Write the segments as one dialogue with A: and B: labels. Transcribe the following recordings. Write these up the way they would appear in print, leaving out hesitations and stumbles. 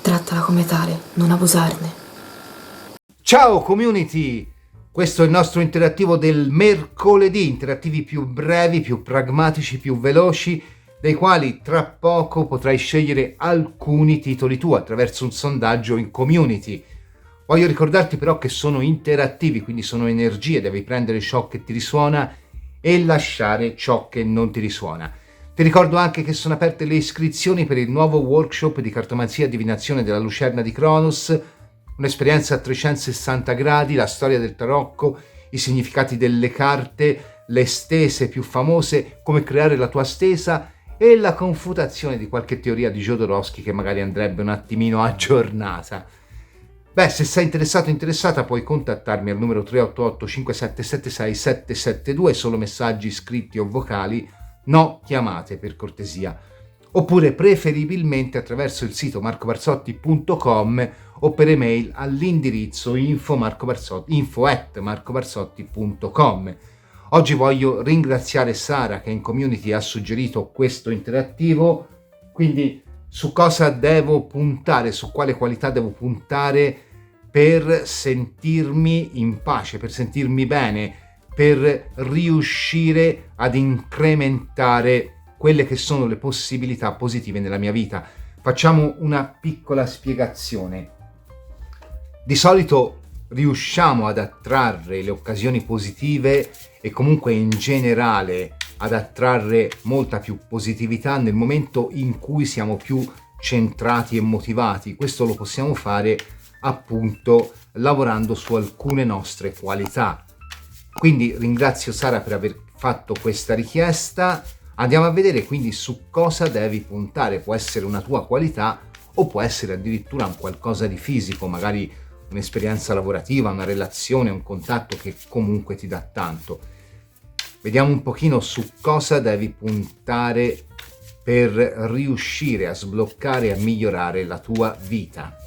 A: Trattala come tale, non abusarne.
B: Ciao community! Questo è il nostro interattivo del mercoledì, interattivi più brevi, più pragmatici, più veloci, dei quali tra poco potrai scegliere alcuni titoli tu attraverso un sondaggio in community. Voglio ricordarti però che sono interattivi, quindi sono energie, devi prendere ciò che ti risuona e lasciare ciò che non ti risuona. Ti ricordo anche che sono aperte le iscrizioni per il nuovo workshop di cartomanzia e divinazione della Lucerna di Cronos, un'esperienza a 360 gradi, la storia del tarocco, i significati delle carte, le stese più famose, come creare la tua stesa e la confutazione di qualche teoria di Jodorowsky che magari andrebbe un attimino aggiornata. Beh, se sei interessato o interessata puoi contattarmi al numero 388 5776 772, solo messaggi scritti o vocali, no chiamate per cortesia, oppure preferibilmente attraverso il sito marcobarzotti.com o per email all'indirizzo info@marcobarzotti.com. Oggi voglio ringraziare Sara che in community ha suggerito questo interattivo, quindi su cosa devo puntare, su quale qualità devo puntare per sentirmi in pace, per sentirmi bene, per riuscire ad incrementare quelle che sono le possibilità positive nella mia vita. Facciamo una piccola spiegazione. Di solito riusciamo ad attrarre le occasioni positive e comunque in generale ad attrarre molta più positività nel momento in cui siamo più centrati e motivati. Questo lo possiamo fare appunto lavorando su alcune nostre qualità. Quindi ringrazio Sara per aver fatto questa richiesta. Andiamo a vedere quindi su cosa devi puntare. Può essere una tua qualità o può essere addirittura un qualcosa di fisico, magari un'esperienza lavorativa, una relazione, un contatto che comunque ti dà tanto. Vediamo un pochino su cosa devi puntare per riuscire a sbloccare e a migliorare la tua vita.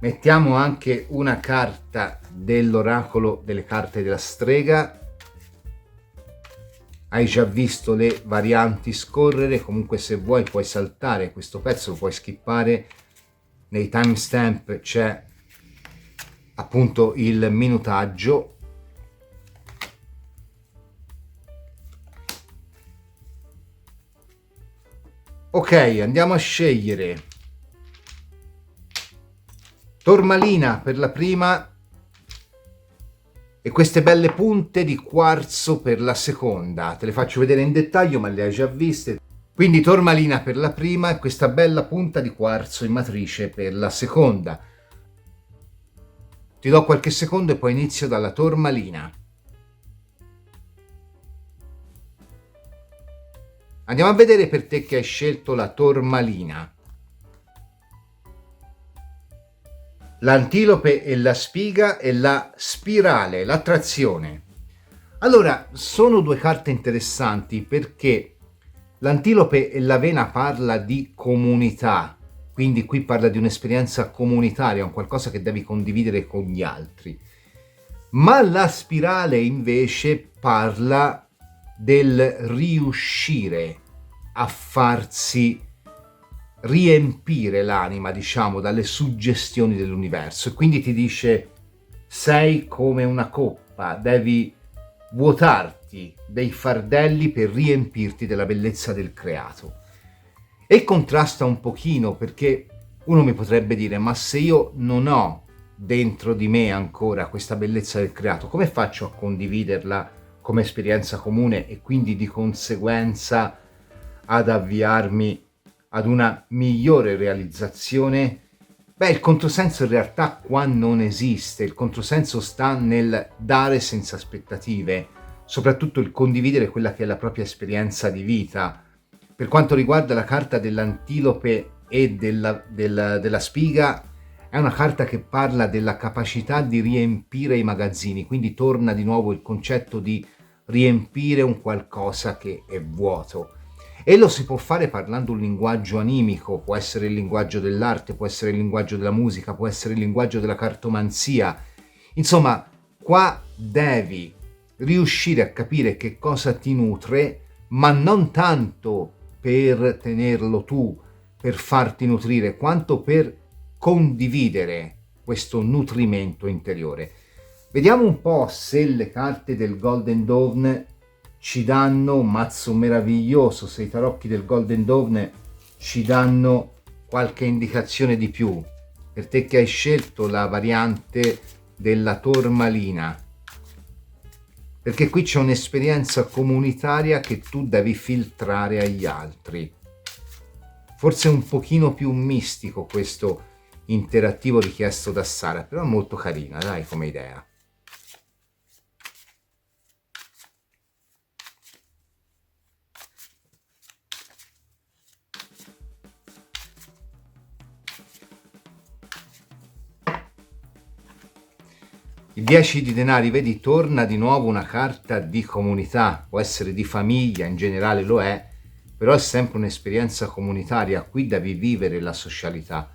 B: Mettiamo anche una carta dell'oracolo delle carte della strega. Hai già visto le varianti scorrere, comunque se vuoi puoi saltare questo pezzo, lo puoi skippare. Nei timestamp c'è appunto il minutaggio. Ok, andiamo a scegliere Tormalina per la prima e queste belle punte di quarzo per la seconda. Te le faccio vedere in dettaglio, ma le hai già viste. Quindi Tormalina per la prima e questa bella punta di quarzo in matrice per la seconda. Ti do qualche secondo e poi inizio dalla Tormalina. Andiamo a vedere per te che hai scelto la Tormalina. L'antilope e la spiga e la spirale, l'attrazione. Allora, sono due carte interessanti perché l'antilope e l'avena parla di comunità, quindi qui parla di un'esperienza comunitaria, un qualcosa che devi condividere con gli altri. Ma la spirale invece parla del riuscire a farsi riempire l'anima, diciamo, dalle suggestioni dell'universo, e quindi ti dice: sei come una coppa, devi vuotarti dei fardelli per riempirti della bellezza del creato. E contrasta un pochino, perché uno mi potrebbe dire: ma se io non ho dentro di me ancora questa bellezza del creato, come faccio a condividerla come esperienza comune e quindi di conseguenza ad avviarmi ad una migliore realizzazione? Beh, il controsenso in realtà qua non esiste. Il controsenso sta nel dare senza aspettative, soprattutto il condividere quella che è la propria esperienza di vita. Per quanto riguarda la carta dell'antilope e della spiga, è una carta che parla della capacità di riempire i magazzini, quindi torna di nuovo il concetto di riempire un qualcosa che è vuoto. E lo si può fare parlando un linguaggio animico, può essere il linguaggio dell'arte, può essere il linguaggio della musica, può essere il linguaggio della cartomanzia. Insomma, qua devi riuscire a capire che cosa ti nutre, ma non tanto per tenerlo tu, per farti nutrire, quanto per condividere questo nutrimento interiore. Vediamo un po' se le carte del Golden Dawn ci danno un mazzo meraviglioso, se i tarocchi del Golden Dawn ci danno qualche indicazione di più. Per te che hai scelto la variante della tormalina, perché qui c'è un'esperienza comunitaria che tu devi filtrare agli altri. Forse un pochino più mistico questo interattivo richiesto da Sara, però molto carina, dai, come idea. Il 10 di denari, vedi, torna di nuovo una carta di comunità, può essere di famiglia, in generale lo è, però è sempre un'esperienza comunitaria, qui devi vivere la socialità,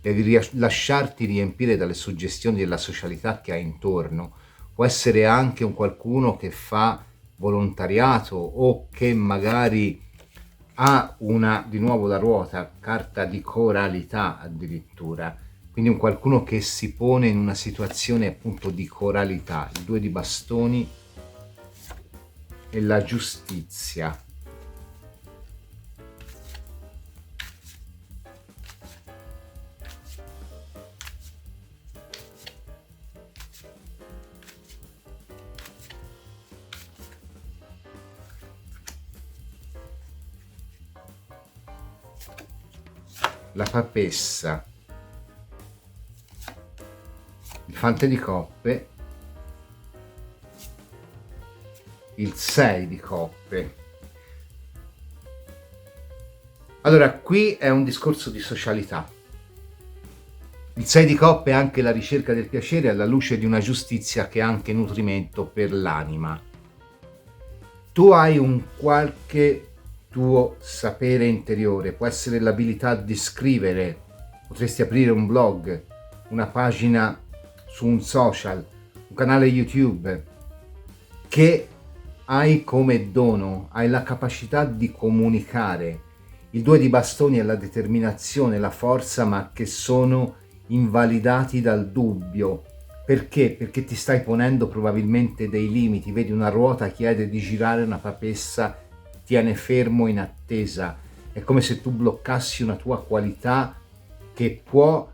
B: devi lasciarti riempire dalle suggestioni della socialità che hai intorno. Può essere anche un qualcuno che fa volontariato o che magari ha una, di nuovo la ruota, carta di coralità addirittura. Quindi un qualcuno che si pone in una situazione appunto di coralità, il 2 di bastoni e la giustizia. La papessa, il fante di coppe, il 6 di coppe. Allora, qui è un discorso di socialità. Il 6 di coppe è anche la ricerca del piacere alla luce di una giustizia che è anche nutrimento per l'anima. Tu hai un qualche tuo sapere interiore, può essere l'abilità di scrivere, potresti aprire un blog, una pagina su un social, un canale YouTube, che hai come dono, hai la capacità di comunicare. Il 2 di bastoni è la determinazione, la forza, ma che sono invalidati dal dubbio. Perché? Perché ti stai ponendo probabilmente dei limiti. Vedi, una ruota chiede di girare, una papessa tiene fermo in attesa. È come se tu bloccassi una tua qualità che può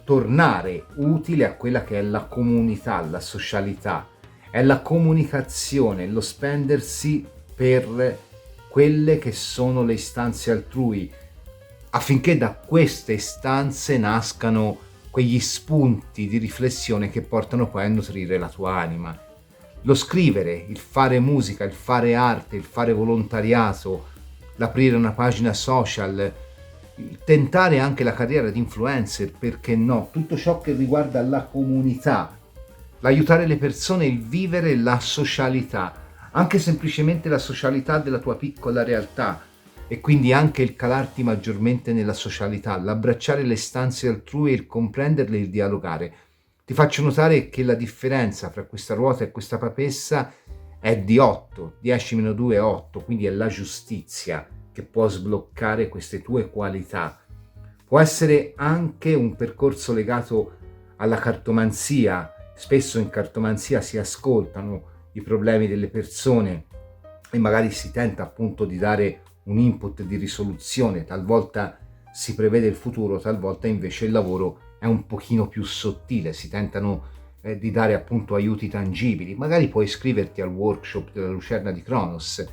B: tornare utile a quella che è la comunità, la socialità. È la comunicazione, lo spendersi per quelle che sono le istanze altrui, affinché da queste istanze nascano quegli spunti di riflessione che portano poi a nutrire la tua anima. Lo scrivere, il fare musica, il fare arte, il fare volontariato, l'aprire una pagina social, tentare anche la carriera di influencer, perché no? Tutto ciò che riguarda la comunità, l'aiutare le persone, il vivere la socialità, anche semplicemente la socialità della tua piccola realtà, e quindi anche il calarti maggiormente nella socialità, l'abbracciare le istanze altrui, il comprenderle, il dialogare. Ti faccio notare che la differenza fra questa ruota e questa papessa è di 8, 10 meno 2 è 8, quindi è la giustizia che può sbloccare queste tue qualità. Può essere anche un percorso legato alla cartomanzia. Spesso in cartomanzia si ascoltano i problemi delle persone e magari si tenta appunto di dare un input di risoluzione, talvolta si prevede il futuro, talvolta invece il lavoro è un pochino più sottile, si tentano di dare appunto aiuti tangibili. Magari puoi iscriverti al workshop della Lucerna di Cronos.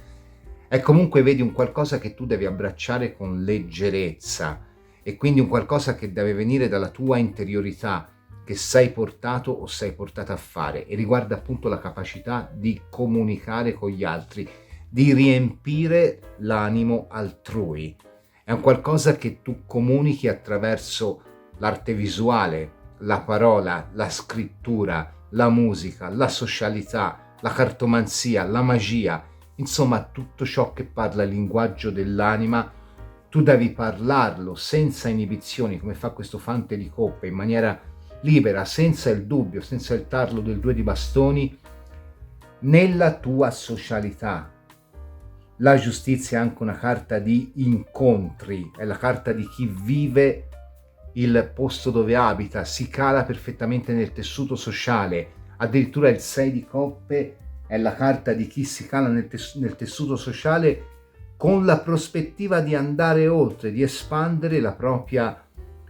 B: È comunque, vedi, un qualcosa che tu devi abbracciare con leggerezza, e quindi un qualcosa che deve venire dalla tua interiorità, che sei portato o sei portata a fare, e riguarda appunto la capacità di comunicare con gli altri, di riempire l'animo altrui. È un qualcosa che tu comunichi attraverso l'arte visuale, la parola, la scrittura, la musica, la socialità, la cartomanzia, la magia, insomma tutto ciò che parla il linguaggio dell'anima, tu devi parlarlo senza inibizioni, come fa questo fante di coppe, in maniera libera, senza il dubbio, senza il tarlo del 2 di bastoni, nella tua socialità. La giustizia è anche una carta di incontri, è la carta di chi vive il posto dove abita, si cala perfettamente nel tessuto sociale. Addirittura il 6 di coppe è la carta di chi si cala nel tessuto sociale con la prospettiva di andare oltre, di espandere la propria,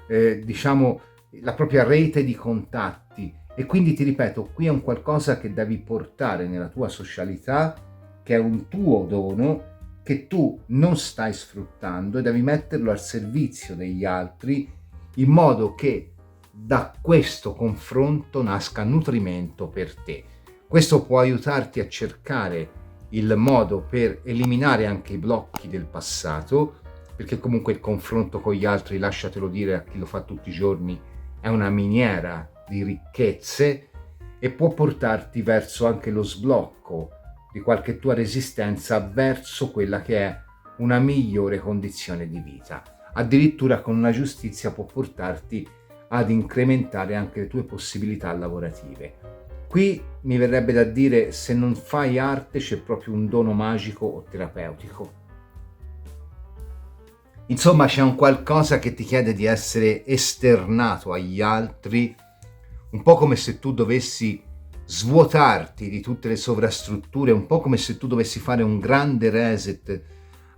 B: la propria rete di contatti. E quindi ti ripeto, qui è un qualcosa che devi portare nella tua socialità, che è un tuo dono che tu non stai sfruttando e devi metterlo al servizio degli altri, in modo che da questo confronto nasca nutrimento per te. Questo può aiutarti a cercare il modo per eliminare anche i blocchi del passato, perché comunque il confronto con gli altri, lasciatelo dire a chi lo fa tutti i giorni, è una miniera di ricchezze e può portarti verso anche lo sblocco di qualche tua resistenza verso quella che è una migliore condizione di vita. Addirittura con una giustizia può portarti ad incrementare anche le tue possibilità lavorative. Qui mi verrebbe da dire, se non fai arte c'è proprio un dono magico o terapeutico. Insomma, c'è un qualcosa che ti chiede di essere esternato agli altri, un po' come se tu dovessi svuotarti di tutte le sovrastrutture, un po' come se tu dovessi fare un grande reset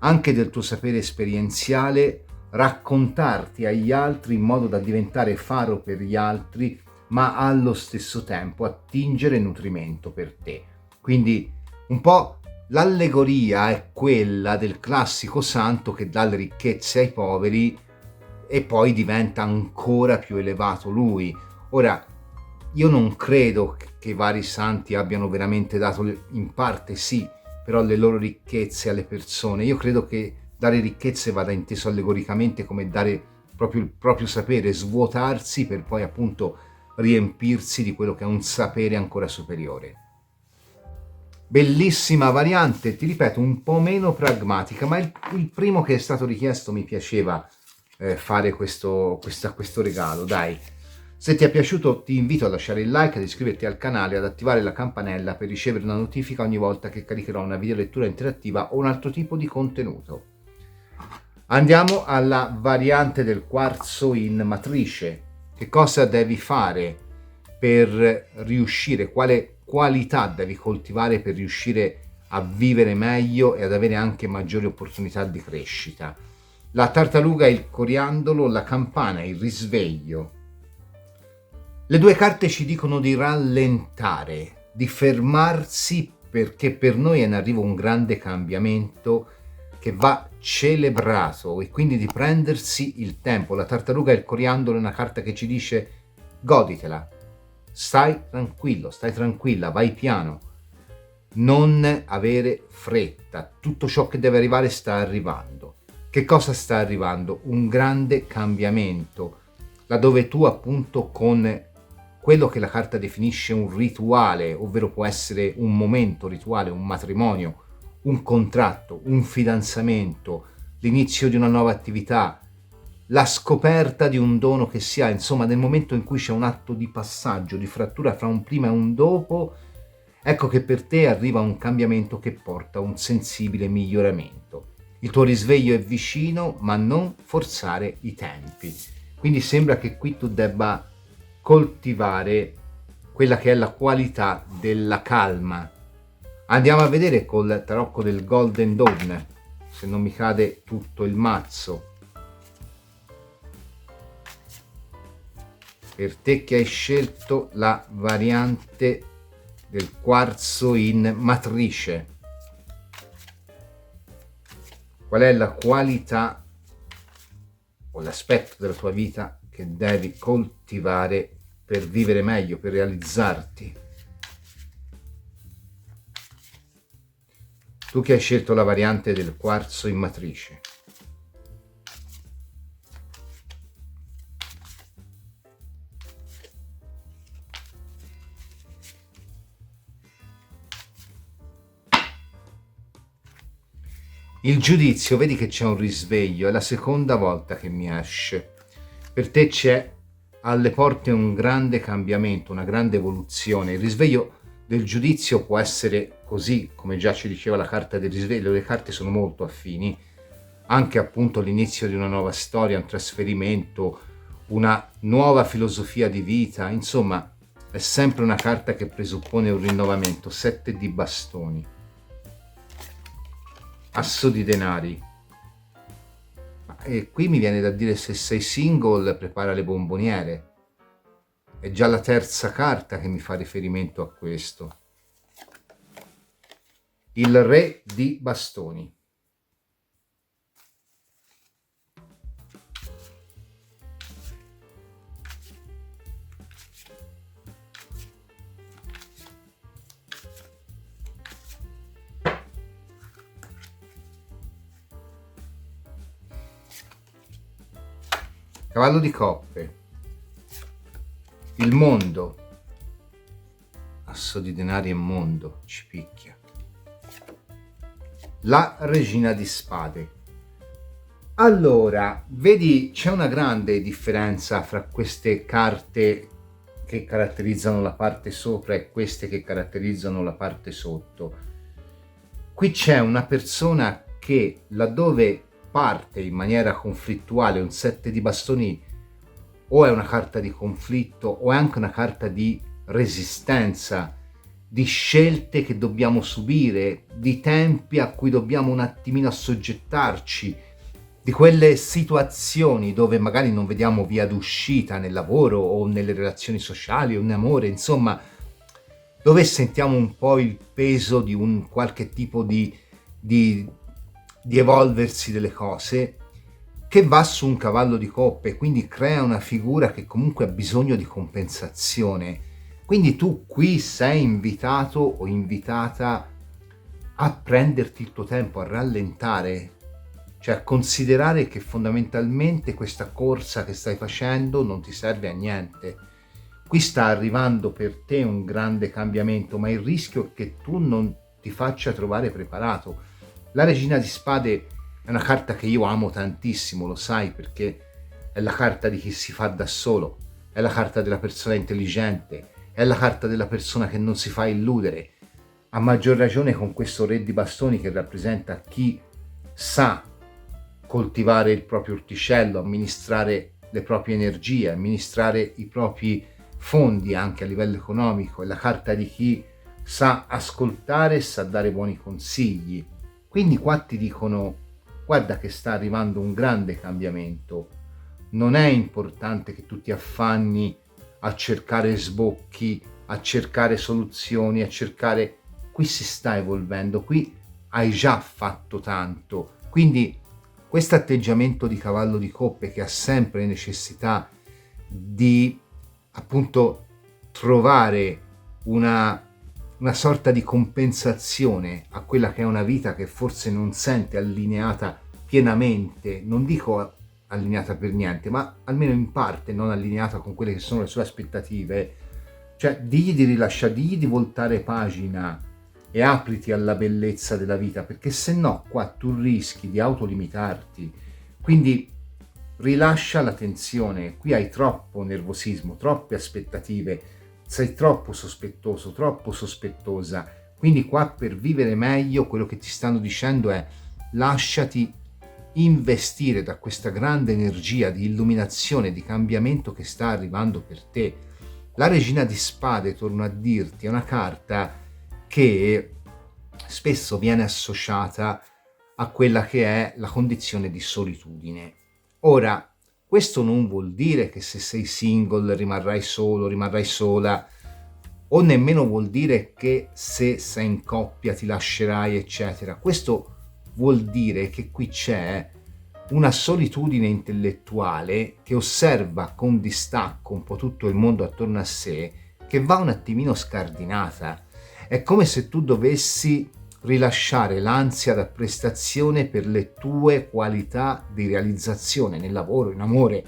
B: anche del tuo sapere esperienziale, raccontarti agli altri in modo da diventare faro per gli altri, ma allo stesso tempo attingere nutrimento per te. Quindi un po' l'allegoria è quella del classico santo che dà le ricchezze ai poveri e poi diventa ancora più elevato lui. Ora, io non credo che i vari santi abbiano veramente dato, in parte sì, però le loro ricchezze alle persone. Io credo che dare ricchezze vada inteso allegoricamente come dare proprio il proprio sapere, svuotarsi per poi appunto riempirsi di quello che è un sapere ancora superiore. Bellissima variante, ti ripeto, un po' meno pragmatica, ma il primo che è stato richiesto mi piaceva fare questo regalo, dai. Se ti è piaciuto ti invito a lasciare il like, ad iscriverti al canale e ad attivare la campanella per ricevere una notifica ogni volta che caricherò una videolettura interattiva o un altro tipo di contenuto. Andiamo alla variante del quarzo in matrice. Che cosa devi fare per riuscire? Quale qualità devi coltivare per riuscire a vivere meglio e ad avere anche maggiori opportunità di crescita? La tartaruga, il coriandolo, la campana, il risveglio. Le due carte ci dicono di rallentare, di fermarsi, perché per noi è in arrivo un grande cambiamento che va celebrato e quindi di prendersi il tempo. La tartaruga e il coriandolo è una carta che ci dice: goditela, stai tranquillo, stai tranquilla, vai piano, non avere fretta, tutto ciò che deve arrivare sta arrivando. Che cosa sta arrivando? Un grande cambiamento, laddove tu appunto con quello che la carta definisce un rituale, ovvero può essere un momento rituale, un matrimonio, un contratto, un fidanzamento, l'inizio di una nuova attività, la scoperta di un dono che si ha, insomma nel momento in cui c'è un atto di passaggio, di frattura fra un prima e un dopo, ecco che per te arriva un cambiamento che porta a un sensibile miglioramento. Il tuo risveglio è vicino, ma non forzare i tempi. Quindi sembra che qui tu debba coltivare quella che è la qualità della calma. Andiamo a vedere col tarocco del Golden Dawn, se non mi cade tutto il mazzo. Per te che hai scelto la variante del quarzo in matrice, qual è la qualità o l'aspetto della tua vita che devi coltivare per vivere meglio, per realizzarti? Tu che hai scelto la variante del quarzo in matrice, Il giudizio, vedi che c'è un risveglio, è la seconda volta che mi esce. Per te c'è alle porte un grande cambiamento, una grande evoluzione. Il risveglio del giudizio può essere così, come già ci diceva la carta del risveglio, le carte sono molto affini, anche appunto l'inizio di una nuova storia, un trasferimento, una nuova filosofia di vita, insomma è sempre una carta che presuppone un rinnovamento. 7 di bastoni, asso di denari. E qui mi viene da dire, se sei single prepara le bomboniere. È già la terza carta che mi fa riferimento a questo. Il re di bastoni. Cavallo di coppe. Il mondo. Asso di denari e mondo, ci picchia. La regina di spade. Allora, vedi, c'è una grande differenza fra queste carte che caratterizzano la parte sopra e queste che caratterizzano la parte sotto. Qui c'è una persona che, laddove parte in maniera conflittuale un 7 di bastoni, o è una carta di conflitto o è anche una carta di resistenza, di scelte che dobbiamo subire, di tempi a cui dobbiamo un attimino assoggettarci, di quelle situazioni dove magari non vediamo via d'uscita nel lavoro o nelle relazioni sociali o in amore, insomma, dove sentiamo un po' il peso di un qualche tipo di evolversi delle cose, che va su un cavallo di coppe, quindi crea una figura che comunque ha bisogno di compensazione. Quindi tu qui sei invitato o invitata a prenderti il tuo tempo, a rallentare, cioè a considerare che fondamentalmente questa corsa che stai facendo non ti serve a niente. Qui sta arrivando per te un grande cambiamento, ma il rischio è che tu non ti faccia trovare preparato. La regina di spade è una carta che io amo tantissimo, lo sai, perché è la carta di chi si fa da solo, è la carta della persona intelligente, è la carta della persona che non si fa illudere. A maggior ragione con questo re di bastoni che rappresenta chi sa coltivare il proprio orticello, amministrare le proprie energie, amministrare i propri fondi anche a livello economico. È la carta di chi sa ascoltare e sa dare buoni consigli. Quindi qua ti dicono: guarda che sta arrivando un grande cambiamento, non è importante che tu ti affanni a cercare sbocchi, a cercare soluzioni, a cercare... Qui si sta evolvendo, qui hai già fatto tanto, quindi questo atteggiamento di cavallo di coppe che ha sempre necessità di appunto trovare una sorta di compensazione a quella che è una vita che forse non sente allineata pienamente, non dico allineata per niente, ma almeno in parte non allineata con quelle che sono le sue aspettative, cioè digli di rilasciare, digli di voltare pagina e apriti alla bellezza della vita, perché se no qua tu rischi di autolimitarti. Quindi rilascia la tensione, qui hai troppo nervosismo, troppe aspettative, sei troppo sospettoso, troppo sospettosa. Quindi qua, per vivere meglio, quello che ti stanno dicendo è: lasciati investire da questa grande energia di illuminazione, di cambiamento che sta arrivando per te. La regina di spade, torno a dirti, è una carta che spesso viene associata a quella che è la condizione di solitudine. Ora, questo non vuol dire che se sei single rimarrai solo, rimarrai sola, o nemmeno vuol dire che se sei in coppia ti lascerai, eccetera. Questo vuol dire che qui c'è una solitudine intellettuale che osserva con distacco un po' tutto il mondo attorno a sé, che va un attimino scardinata. È come se tu dovessi rilasciare l'ansia da prestazione per le tue qualità di realizzazione nel lavoro, in amore,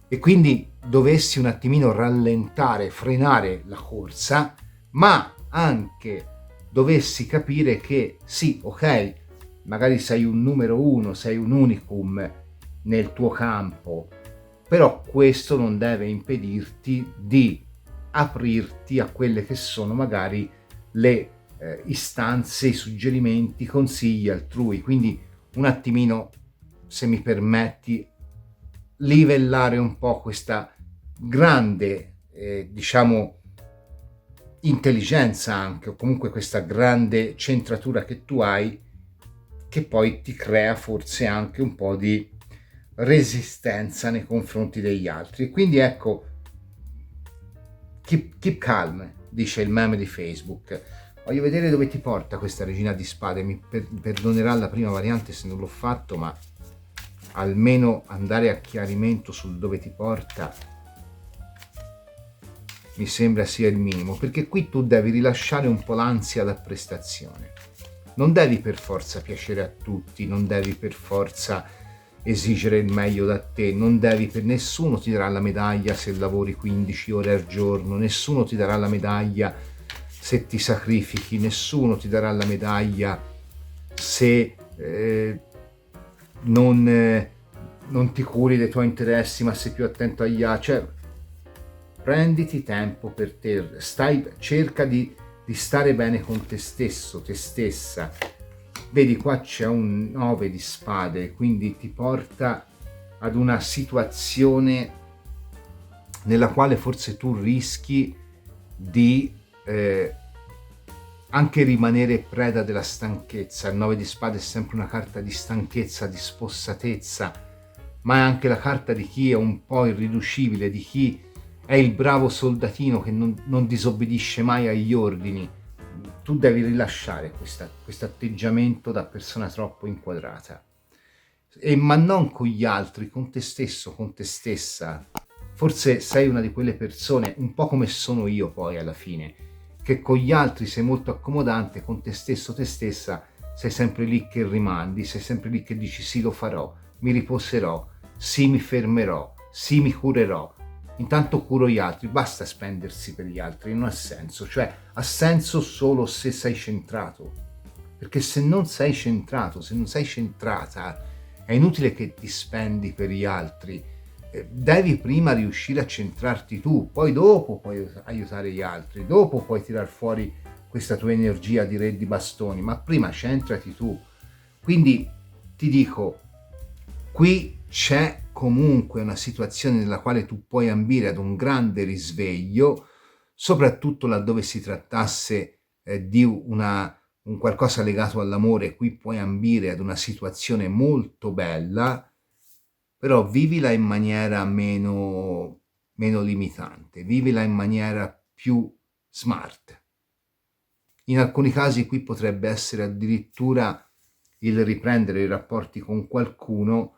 B: e quindi dovessi un attimino rallentare, frenare la corsa, ma anche dovessi capire che sì, ok, magari sei un numero uno, sei un unicum nel tuo campo, però questo non deve impedirti di aprirti a quelle che sono magari le istanze, i suggerimenti, i consigli altrui. Quindi un attimino, se mi permetti, livellare un po' questa grande, diciamo, intelligenza anche, o comunque questa grande centratura che tu hai, che poi ti crea forse anche un po' di resistenza nei confronti degli altri. Quindi ecco, keep calm, dice il meme di Facebook. Voglio vedere dove ti porta questa regina di spade. Mi perdonerà la prima variante se non l'ho fatto, ma almeno andare a chiarimento sul dove ti porta mi sembra sia il minimo, perché qui tu devi rilasciare un po' l'ansia da prestazione. Non devi per forza piacere a tutti, non devi per forza esigere il meglio da te, non devi, per nessuno ti darà la medaglia se lavori 15 ore al giorno, nessuno ti darà la medaglia se ti sacrifichi, nessuno ti darà la medaglia se non ti curi dei tuoi interessi ma sei più attento agli altri. Cioè, prenditi tempo per te, cerca di stare bene con te stesso, te stessa. Vedi, qua c'è un 9 di spade, quindi ti porta ad una situazione nella quale forse tu rischi di anche rimanere preda della stanchezza. Il 9 di spade è sempre una carta di stanchezza, di spossatezza, ma è anche la carta di chi è un po' irriducibile, di chi è il bravo soldatino che non disobbedisce mai agli ordini. Tu devi rilasciare questo atteggiamento da persona troppo inquadrata, ma non con gli altri, con te stesso, con te stessa. Forse sei una di quelle persone, un po' come sono io poi alla fine, che con gli altri sei molto accomodante, con te stesso, te stessa sei sempre lì che rimandi, sei sempre lì che dici sì, lo farò, mi riposerò, sì, mi fermerò, sì, mi curerò. Intanto curo gli altri, basta spendersi per gli altri, non ha senso, cioè ha senso solo se sei centrato, perché se non sei centrato, se non sei centrata, è inutile che ti spendi per gli altri. Devi prima riuscire a centrarti tu, poi dopo puoi aiutare gli altri, dopo puoi tirar fuori questa tua energia di re di bastoni, ma prima centrati tu. Quindi ti dico, qui c'è comunque una situazione nella quale tu puoi ambire ad un grande risveglio, soprattutto laddove si trattasse di un qualcosa legato all'amore. Qui puoi ambire ad una situazione molto bella, però vivila in maniera meno limitante, vivila in maniera più smart. In alcuni casi qui potrebbe essere addirittura il riprendere i rapporti con qualcuno,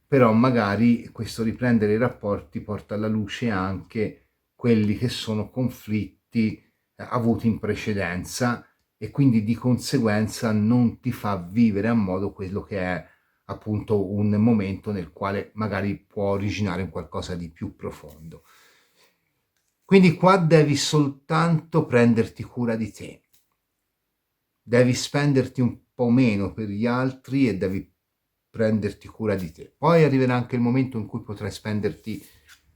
B: però magari questo riprendere i rapporti porta alla luce anche quelli che sono conflitti avuti in precedenza, e quindi di conseguenza non ti fa vivere a modo quello che è appunto un momento nel quale magari può originare un qualcosa di più profondo. Quindi qua devi soltanto prenderti cura di te, devi spenderti un po' meno per gli altri e devi prenderti cura di te. Poi arriverà anche il momento in cui potrai spenderti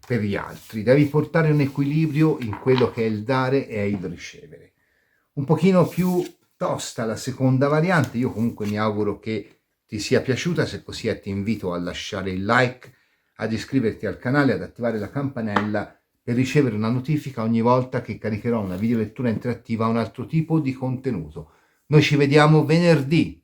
B: per gli altri. Devi portare un equilibrio in quello che è il dare e il ricevere. Un pochino più tosta la seconda variante. Io comunque mi auguro che ti sia piaciuta. Se così è, ti invito a lasciare il like, ad iscriverti al canale, ad attivare la campanella per ricevere una notifica ogni volta che caricherò una videolettura interattiva o un altro tipo di contenuto. Noi ci vediamo venerdì.